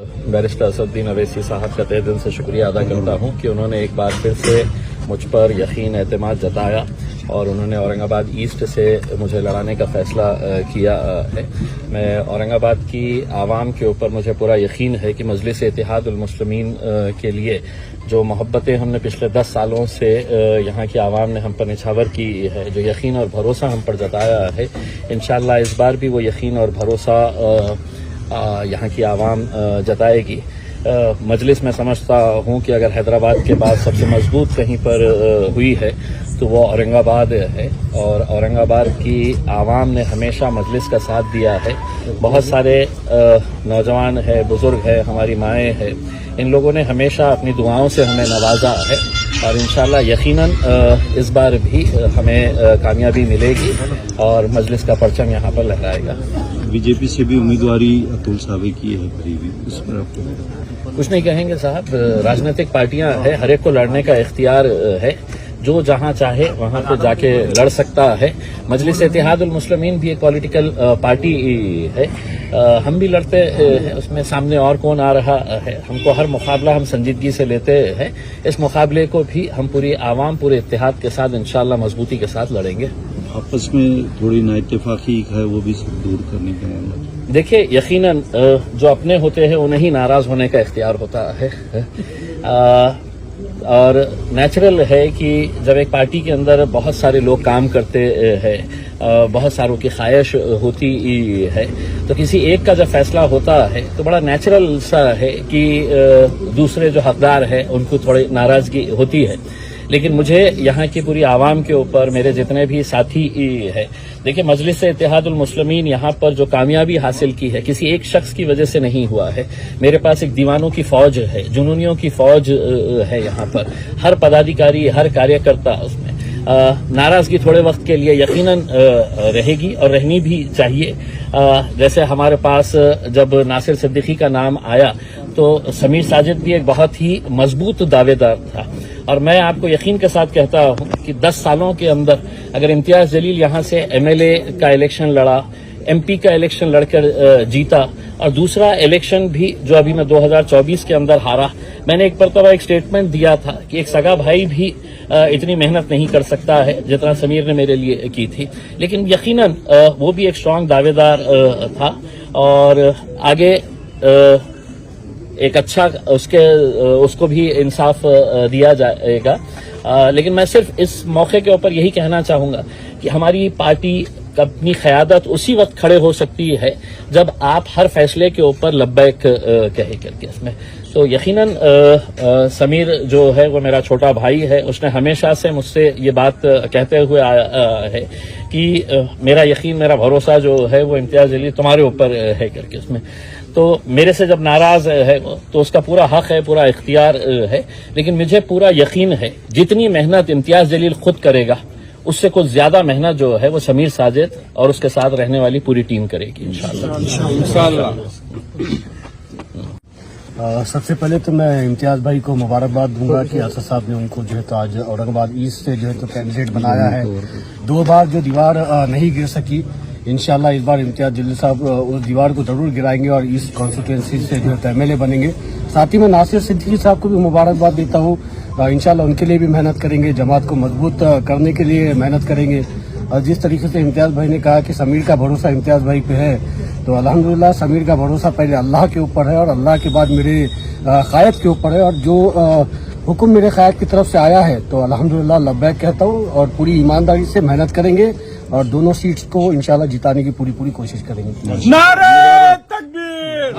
Barrister Asaduddin Owaisi साहब का तहे दिल से शुक्रिया अदा करता हूँ कि उन्होंने एक बार फिर से मुझ पर यकीन एतमाद जताया और उन्होंने औरंगाबाद ईस्ट से मुझे लड़ाने का फैसला किया है। मैं औरंगाबाद की आवाम के ऊपर मुझे पूरा यकीन है कि मजलिस इत्तेहादुल मुस्लिमीन के लिए जो मोहब्बतें हमने पिछले 10 सालों से यहाँ की आवाम ने हम पर निछावर की है, जो यकीन और भरोसा हम पर जताया है, इंशाअल्लाह इस बार भी वो यकीन और भरोसा यहाँ की आवाम जताएगी। मजलिस में समझता हूँ कि अगर हैदराबाद के बाद सबसे मजबूत कहीं पर हुई है तो वो औरंगाबाद है और औरंगाबाद की आवाम ने हमेशा मजलिस का साथ दिया है। बहुत सारे नौजवान है, बुजुर्ग है, हमारी माएँ हैं, इन लोगों ने हमेशा अपनी दुआओं से हमें नवाजा है और इंशाअल्लाह यकीनन इस बार भी हमें कामयाबी मिलेगी और मजलिस का परचम यहाँ पर लहराएगा। बीजेपी से भी उम्मीदवारी अतुल सावे की है करीबी, उस पर आपको कुछ नहीं कहेंगे साहब। राजनीतिक पार्टियां है, हर एक को लड़ने का इख्तियार है, जो जहां चाहे वहां पे जाके लड़ सकता है। मजलिस इत्तेहादुल मुस्लिमीन भी एक पॉलिटिकल पार्टी है, हम भी लड़ते हैं उसमें। सामने और कौन आ रहा है, हमको हर मुकाबला हम संजीदगी से लेते हैं। इस मुकाबले को भी हम पूरी आवाम, पूरे इत्तेहाद के साथ इंशाअल्लाह मजबूती के साथ लड़ेंगे। आपस में थोड़ी नाइत्तेफाकी है वो भी दूर करने का मामला। देखिए, यकीनन जो अपने होते हैं उन्हें ही नाराज होने का इख्तियार होता है और नेचुरल है कि जब एक पार्टी के अंदर बहुत सारे लोग काम करते हैं, बहुत सारों की ख्वाहिश होती है, तो किसी एक का जब फैसला होता है तो बड़ा नेचुरल सा है कि दूसरे जो हकदार है उनको थोड़ी नाराजगी होती है। लेकिन मुझे यहाँ की पूरी आवाम के ऊपर, मेरे जितने भी साथी है, देखिए मजलिस इत्तेहादुल मुस्लिमीन यहाँ पर जो कामयाबी हासिल की है किसी एक शख्स की वजह से नहीं हुआ है। मेरे पास एक दीवानों की फौज है, जुनूनियों की फौज है यहाँ पर। हर पदाधिकारी, हर कार्यकर्ता उसमें नाराजगी थोड़े वक्त के लिए यकीनन रहेगी और रहनी भी चाहिए। जैसे हमारे पास जब नासिर सिद्दीकी का नाम आया तो समीर साजिद भी एक बहुत ही मजबूत दावेदार था और मैं आपको यकीन के साथ कहता हूं कि 10 सालों के अंदर अगर इम्तियाज जलील यहां से एमएलए का इलेक्शन लड़ा, एमपी का इलेक्शन लड़कर जीता और दूसरा इलेक्शन भी जो अभी मैं 2024 के अंदर हारा, मैंने एक मरतबा एक स्टेटमेंट दिया था कि एक सगा भाई भी इतनी मेहनत नहीं कर सकता है जितना समीर ने मेरे लिए की थी। लेकिन यकीनन वो भी एक स्ट्रांग दावेदार था और आगे एक अच्छा उसको भी इंसाफ दिया जाएगा। लेकिन मैं सिर्फ इस मौके के ऊपर यही कहना चाहूंगा कि हमारी पार्टी अपनी क़यादत उसी वक्त खड़े हो सकती है जब आप हर फैसले के ऊपर लब्बैक कहे करके इसमें। तो यकीनन समीर जो है वो मेरा छोटा भाई है, उसने हमेशा से मुझसे ये बात कहते हुए आया है कि मेरा यकीन, मेरा भरोसा जो है वो इम्तियाज जलील तुम्हारे ऊपर है करके इसमें। तो मेरे से जब नाराज है तो उसका पूरा हक है, पूरा इख्तियार है, लेकिन मुझे पूरा यकीन है जितनी मेहनत इम्तियाज जलील खुद करेगा उससे कुछ ज्यादा मेहनत जो है वो समीर साजिद और उसके साथ रहने वाली पूरी टीम करेगी इंशाअल्लाह। सबसे पहले तो मैं इम्तियाज भाई को मुबारकबाद दूंगा कि असद साहब ने उनको जो है तो आज औरंगाबाद ईस्ट से जो है तो कैंडिडेट बनाया है। 2 बार जो दीवार नहीं गिर सकी, इंशाल्लाह इस बार इम्तियाज जलील साहब उस दीवार को जरूर गिराएंगे और ईस्ट कॉन्स्टिट्यूंसी से जो है एमएलए बनेंगे। साथ ही मैं नासिर सिद्दीकी साहब को भी मुबारकबाद देता हूँ, इंशाल्लाह उनके लिए भी मेहनत करेंगे, जमात को मजबूत करने के लिए मेहनत करेंगे। और जिस तरीके से इम्तियाज भाई ने कहा कि समीर का भरोसा इम्तियाज भाई पे है, तो अल्हम्दुलिल्लाह समीर का भरोसा पहले अल्लाह के ऊपर है और अल्लाह के बाद मेरे क़ायद के ऊपर है और जो हुक्म मेरे क़ायद की तरफ से आया है तो अल्हम्दुलिल्लाह लब्बैक कहता हूँ और पूरी ईमानदारी से मेहनत करेंगे और दोनों सीट्स को इंशाल्लाह जिताने की पूरी कोशिश करेंगे। नारे तकबीर।